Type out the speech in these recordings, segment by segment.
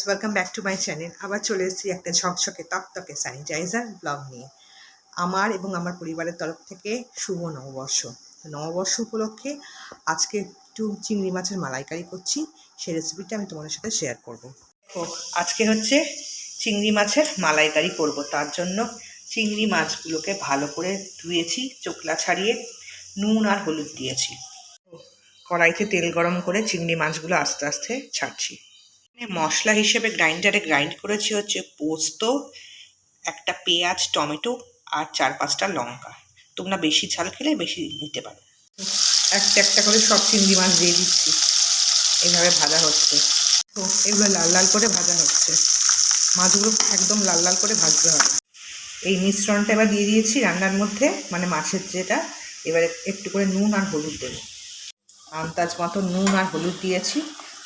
Welcome back to my channel. আবার চলে এসেছি একটা ঝকঝকে তকতকে স্যানিটাইজার ব্লগ নিয়ে। আমার এবং আমার পরিবারের তরফ থেকে শুভ নববর্ষ। নববর্ষ উপলক্ষে আজকে একটু চিংড়ি মাছের মালাইকারি করছি, সেই রেসিপিটা আমি তোমাদের সাথে শেয়ার করব। আজকে হচ্ছে চিংড়ি মাছের মালাইকারি করব। তার জন্য চিংড়ি মাছগুলোকে ভালো করে ধুয়েছি, চোখলা ছাড়িয়ে নুন আর হলুদ দিয়েছি। কড়াইতে তেল গরম করে চিংড়ি মাছগুলো আস্তে আস্তে ছাড়ছি। মশলা হিসেবে গ্রাইন্ডারে গ্রাইন্ড করেছি হচ্ছে পোস্ত, একটা পেঁয়াজ, টমেটো আর 4-5টা লঙ্কা। তোমরা বেশি ঝাল খেলে বেশি নিতে পারো। একটা একটা করে সব চিংড়ি মাছ দিয়ে দিচ্ছি, এইভাবে ভাজা হচ্ছে। তো এগুলো লাল লাল করে ভাজা হচ্ছে, মাছগুলো একদম লাল লাল করে ভাজতে হবে। এই মিশ্রণটা এবার দিয়ে দিয়েছি রান্নার মধ্যে, মানে মাছের যেটা। এবারে একটু করে নুন আর হলুদ দেবো, আন্দাজ মতো নুন আর হলুদ দিয়েছি।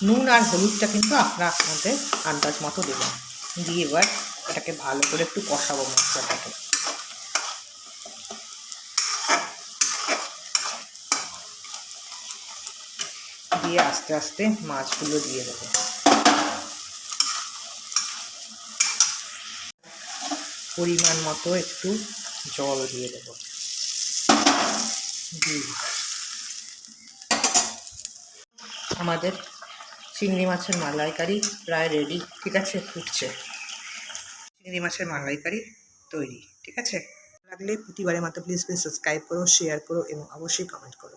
নুন আর হলুদটা কিন্তু আপনাদের আন্দাজ মতো দেবেন। দিয়ে এবার এটাকে ভালো করে একটু কষাবো মশলাটাকে। দিয়ে আস্তে আস্তে মাছগুলো দিয়ে দেবো। পরিমাণ মতো একটু জল দিয়ে দেবো। আমাদের চিংড়ি মাছের মালাইকারি প্রায় রেডি। ঠিক আছে, ফুটছে। চিংড়ি মাছের মালাইকারি তৈরি। ঠিক আছে, লাগলে প্রতিবারের মতো প্লিজ সাবস্ক্রাইব করো, শেয়ার করো এবং অবশ্যই কমেন্ট করো।